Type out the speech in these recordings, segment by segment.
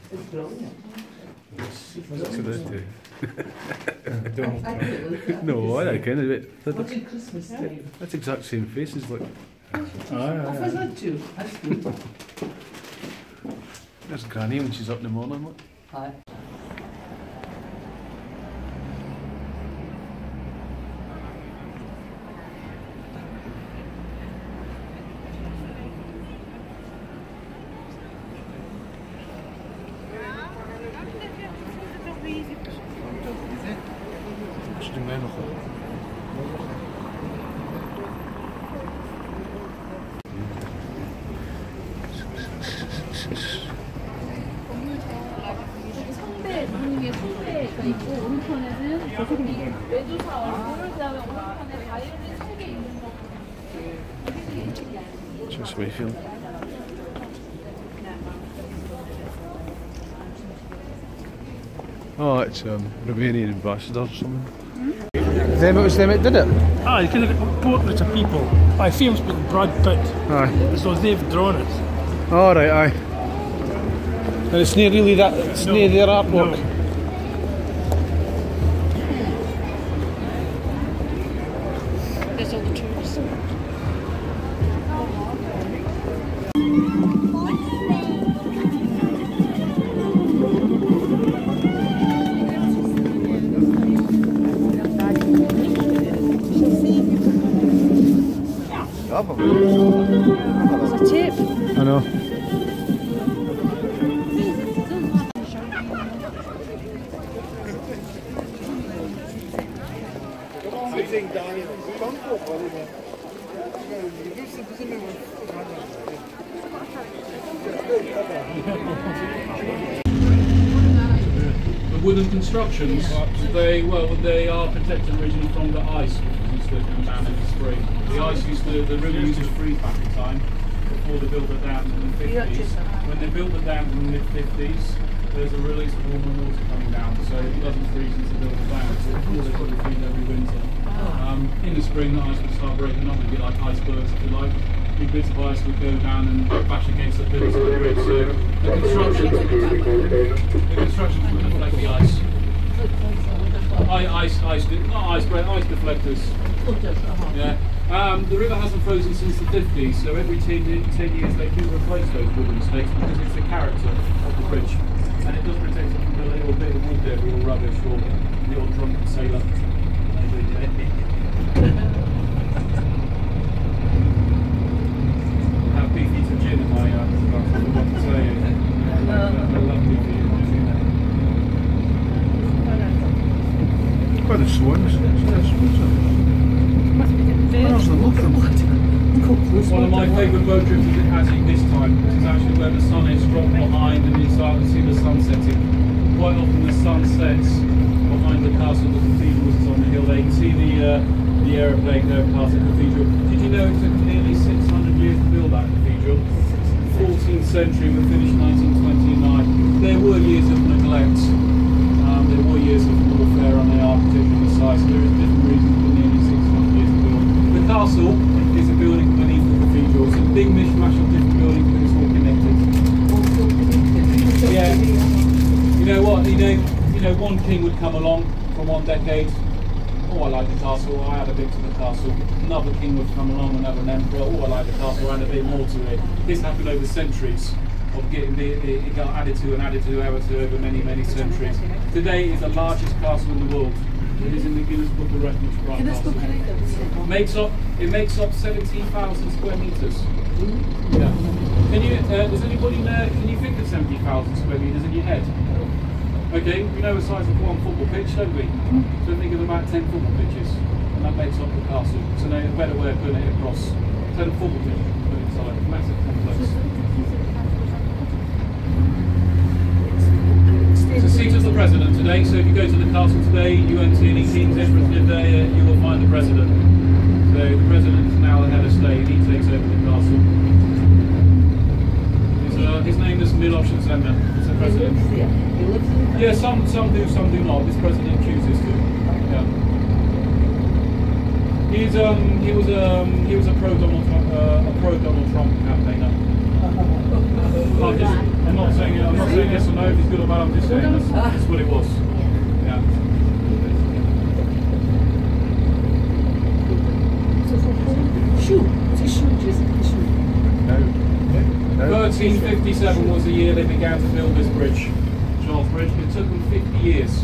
It's brilliant. What's it do? No, I reckon. What's your Christmas time? That's the exact same faces, like. What was that too? That's good. There's Granny when she's up in the morning, look. Aye. 선배 소개가 있고 오른편에는 외조사 얼굴 그다음에 오른편에 바이올린 3개 있는 거. Just Mayfield. Oh, it's Romanian ambassador or something. It was them that did it? Aye, you can look at portraits of people. Aye, famous people, Brad Pitt. Aye. So they've drawn it. Oh, right, aye. And it's near really that, it's near their artwork. No. There's all the tourists. It's a tip. I know. The wooden constructions, they are protected originally from the ice, which used to come down in the spring. The ice the river used to freeze back in time before they built the dams in the 50s. When they built the dams in the mid-50s, there's a release of warmer water coming down, so it doesn't freeze into the build the dams, so it cools it every winter. In the spring, the ice would start breaking up, it'd be like icebergs if you like. Big bits of ice would go down and bash against the pillars of the bridge. So the constructions would deflect the ice. Ice deflectors. Yeah. The river hasn't frozen since the 50s, so every 10 years they do replace those wooden stakes because it's the character of the bridge. And it does protect it from the little bit of wood there, all rubbish or the old drunken sailor. Have beefy to gin in my I forgot to say. I love beefy to gin. Quite the swans. One of my favourite boat trips is actually this time. This is actually where the sun is dropped behind and you start to see the sun setting. Quite often the sun sets behind the castle, the cathedral is on the hill there. You can see the aeroplane going past the cathedral. Did you know it took nearly 600 years to build that cathedral? 14th century, we finished 1929. There were years of neglect. There were years of warfare on the architectural side, so there is different reasons for nearly 600 years to build. The castle is a building beneath the cathedral. It's a big mishmash of different buildings, but it's all connected. Yeah. You know what? You know, one king would come along from one decade. Oh, I like the castle. I add a bit to the castle. Another king would come along, another emperor. Oh, I like the castle. Add a bit more to it. This happened over centuries. Of getting it got added to over many centuries. Today is the largest castle in the world. It is in the Guinness Book of Records for our castle. It makes up 17,000 square meters. Yeah. Can you? Does anybody know? Can you think of 70,000 square meters in your head? Okay, we know the size of one football pitch, don't we? So think of about 10 football pitches, and that makes up the castle. So now a better way of putting it across. 10 football pitches put inside. Massive complex. It's the seat of the president today, so if you go to the castle today, you won't see any kings, emperors live there, you will find the president. So the president is now the head of state, he takes over the castle. His name is Miloš Zeman, he's the president. Yeah, some do, some do not. This president chooses to. Yeah. He was a pro Donald Trump campaigner. I'm not saying yes or no if it's good or bad, I'm just saying that's what it was. Yeah. Shoe. It's a shoe, just a shoe. No. 1357 was the year they began to build this bridge, Charles Bridge. It took them 50 years.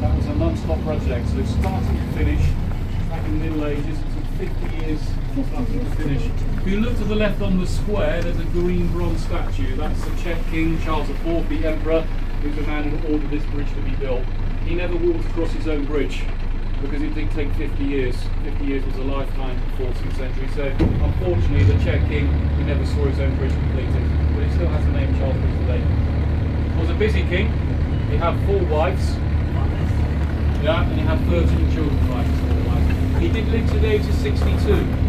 That was a non-stop project. So starting to finish, back in the Middle Ages, it took 50 years starting to finish. If you look to the left on the square, there's a green bronze statue. That's the Czech King Charles IV, the Emperor, who's the man who ordered this bridge to be built. He never walked across his own bridge, because it did take 50 years. 50 years was a lifetime in the 14th century. So unfortunately the Czech king, he never saw his own bridge completed, but it still has the name Charles Bridge today. He was a busy king. He had 4 wives. Yeah, and he had 13 children. He did live to the age of 62.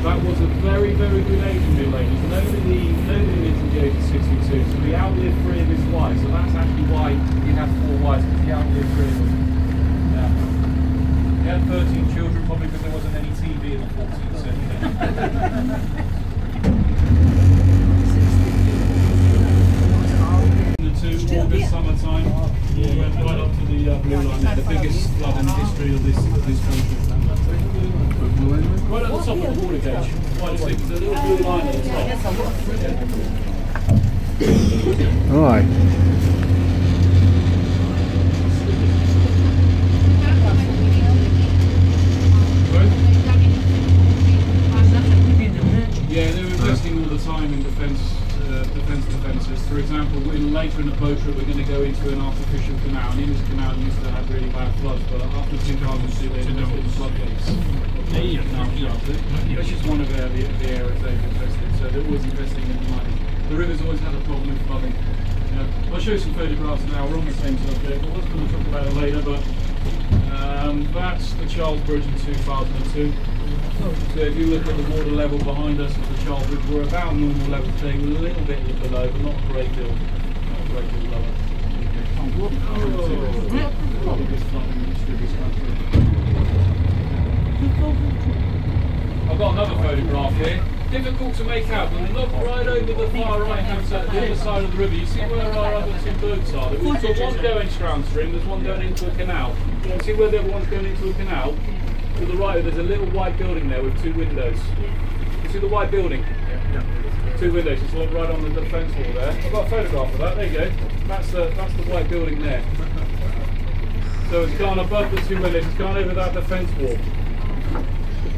That was a very, very good age in the Middle Ages. Nobody lived to the age of 62. So he outlived 3 of his wives. So that's actually why he had 4 wives, because he outlived 3 of them. Yeah. He had 13 children, probably because there wasn't any TV in the 14th century. August, summertime, we went right up to the blue line there, the biggest flood in the history of this country. Right at the top of the water gauge, quite a there's a little blue line at the top. Alright. Yeah, they were investing all the time in defences. For example, later in the boat trip, we're going to go into an artificial canal. And in this canal used to have really bad floods, but after 2002 they invested in floodgates. That's just one of the areas they've invested. So they're always investing in the money. The river's always had a problem with flooding. I'll show you some photographs now. We're on the same subject. I was going to talk about it later, but that's the Charles Bridge in 2002. So if you look at the water level behind us at the Charles Bridge, we're about normal level today, a little bit below, but not a great deal. Not a great deal lower. I've got another photograph here. Difficult to make out, but look right over the far right hand side, the other side of the river. You see where our other 2 boats are? There's one going downstream, there's one going into a canal. You see where the other one's going into a canal? To the right, there's a little white building there with 2 windows. You see the white building? 2 windows. It's right on the fence wall there. I've got a photograph of that. There you go. That's the white building there. So it's gone above the 2 windows. It's gone over that defence wall.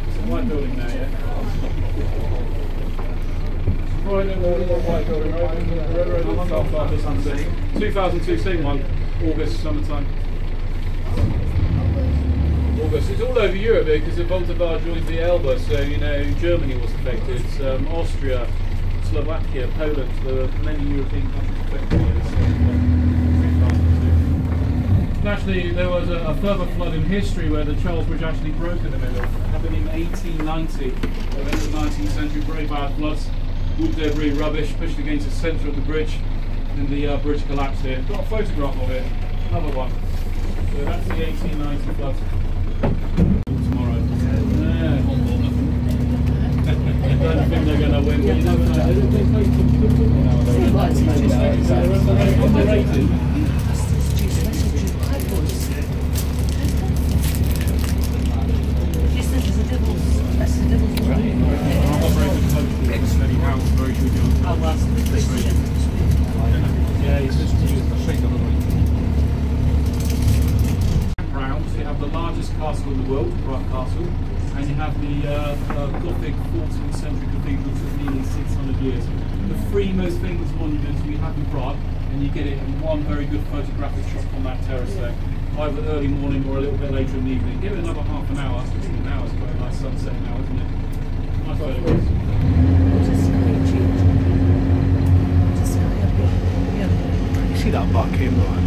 It's a white building there, yeah. Right over the white building. Right over the south side of the sunset. 2002, same one. August, summertime. August. It's all over Europe because the Volta joined the Elbe, so Germany was affected, Austria, Slovakia, Poland, there were many European countries affected by this. Actually, there was a further flood in history where the Charles Bridge actually broke in the middle. It happened in 1890, so in the 19th century, very bad floods, wood debris, rubbish pushed against the centre of the bridge, and the bridge collapsed here. Got a photograph of it, another one. So that's the 1890 flood. Tomorrow. Yeah. I don't think they're going to win, but you never know. They play some good football nowadays. They're underrated. Yeah, he's just you have the largest castle in the world, Prague Castle, and you have the Gothic 14th century cathedral for nearly 600 years. The 3 most famous monuments we have in Prague, and you get it in one very good photographic shot from that terrace there, either early morning or a little bit later in the evening. Give it another half an hour. Now it's quite a nice sunset now, isn't it? Nice photographs. You see that buck here, right?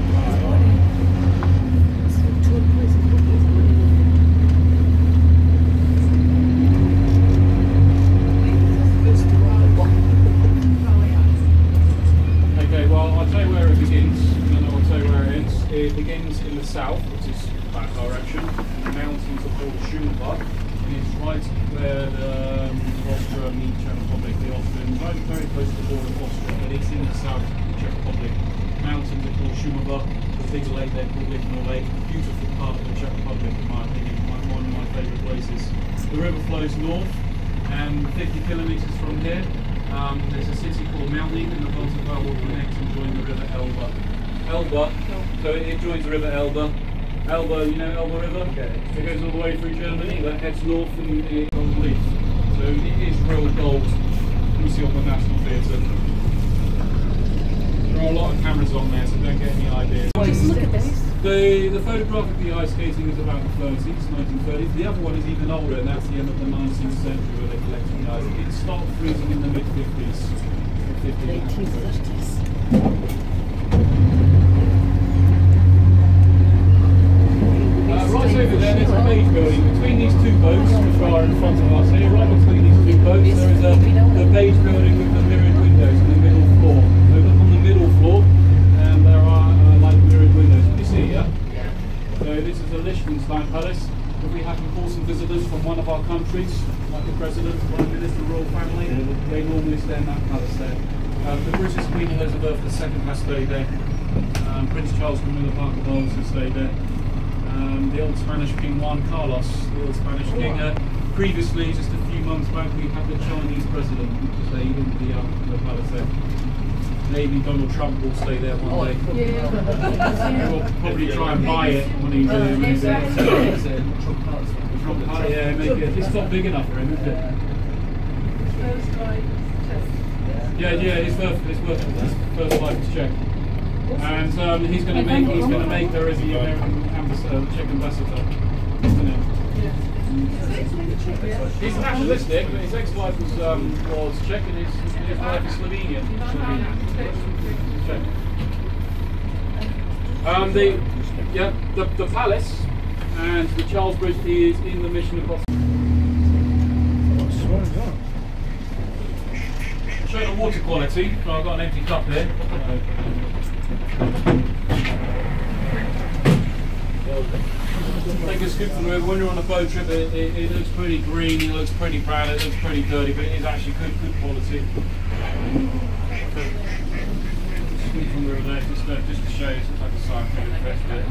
Okay, well, I'll tell you where it begins, and then I'll tell you where it ends. It begins in the south, which is that direction, and the mountains are called Schulenbach, and it's right where the Austria meet Czech Republic, the Austrians, right very close to the border of Austria, but it's in the south of the Czech Republic. Shumova, the big lake there called Lichtenau Lake, beautiful part of the Czech Republic in my opinion, one of my favourite places. The river flows north, and 50 kilometres from here, there's a city called Melnik, and the Baltic will connect and join the river Elbe. Elbe, so it joins the river Elbe. Elbe, you know Elbe River? Okay. It goes all the way through Germany, that heads north and it goes east. So it is real gold. You see on the National Theatre. There are a lot of cameras on there, so don't get any ideas. Just look at this. The photograph of the ice skating is about the 30s, 1930s. The other one is even older, and that's the end of the 19th century where they collected the ice. It stopped freezing in the mid-50s. 1830s. Right over there, there's a beige building. Between these two boats, which are in front of us here, right between these two boats, there is a beige building with the mirrored windows on the middle floor. So look on the middle floor, and there are like mirrored windows. Can you see here? So this is the Liechtenstein Palace. If we have important visitors from one of our countries, like the President, Prime Minister, Royal Family, they normally stay in that palace there. The British Queen Elizabeth II has stayed there. Prince Charles Camilla Parker Bowles has stayed there. The old Spanish King Juan Carlos, the old Spanish king. Previously, just a few months back, we had the Chinese president, which is stayed in the palace there. Maybe Donald Trump will stay there one day. Yeah. He will probably try and buy it when he's there. Trump Palace, yeah, maybe. It's not big enough for him, is it? Yeah, his first wife is Czech. And he's going to make her as the American Czech ambassador, isn't it? Yeah. He's nationalistic, but his ex-wife was Czech, and his wife is Slovenian. The palace and the Charles Bridge is in the Mission Impossible. Show the water quality. So I've got an empty cup here. Take a scoop from the river. When you're on a boat trip, it looks pretty green, it looks pretty brown, it looks pretty dirty, but it is actually good quality. Scoop from the river there, just to show you, it's like a scientific test bit.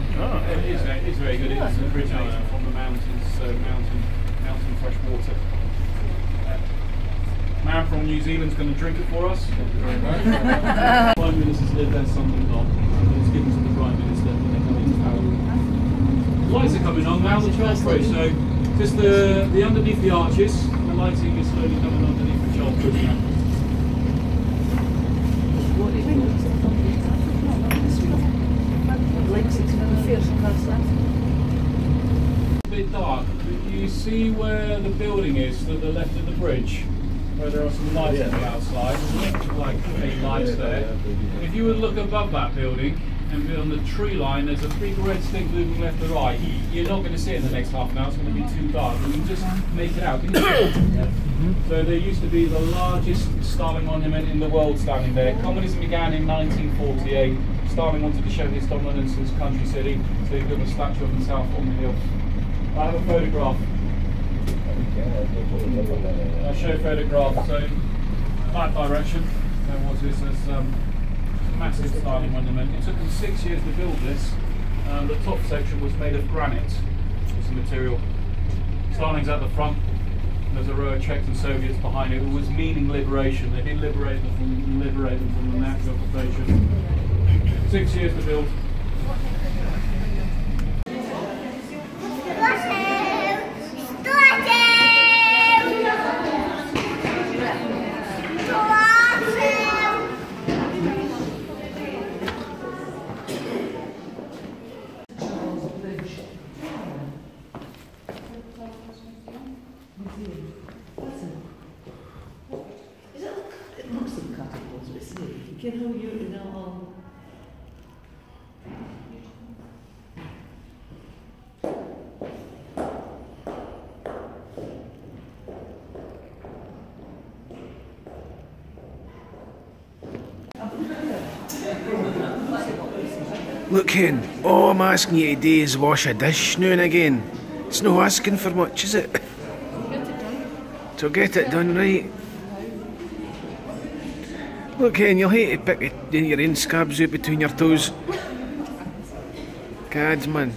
It's very good. It's originated from the mountains, mountain fresh water. Man from New Zealand's going to drink it for us. Prime Minister's lived there, something not. It's given to the Prime Minister when they come into power. The lights are coming on now, the Charles Bridge, so just the underneath the arches, the lighting is slowly coming underneath the Charles Bridge now. It's a bit dark, but you see where the building is to the left of the bridge? Where there are some lights on the outside, like 8 lights there. If you would look above that building and on the tree line, there's a big red stick moving left to right. You're not going to see it in the next half an hour, it's going to be too dark. You can just make it out. Can you see it? So there used to be the largest Stalin monument in the world standing there. Communism began in 1948. Stalin wanted to show his dominance in his country city, so he built a statue of himself on the hill. I have a photograph. I'll show a photograph. So that direction, there was this massive Stalin monument. It took them 6 years to build this. The top section was made of granite. It's a material. Stalin's at the front. There's a row of Czechs and Soviets behind it. It was meaning liberation. They didn't liberate them from the Nazi occupation. 6 years to build. It looks like catapults, isn't it? You know, you know. Look, Ken, all I'm asking you to do is wash a dish now and again. It's no asking for much, is it? So get it done right. Look, Ken, you'll hate to pick your own scabs out between your toes. Cads, man.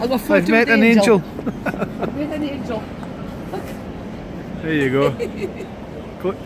I got I've met an angel. Met an angel. There you go. Go-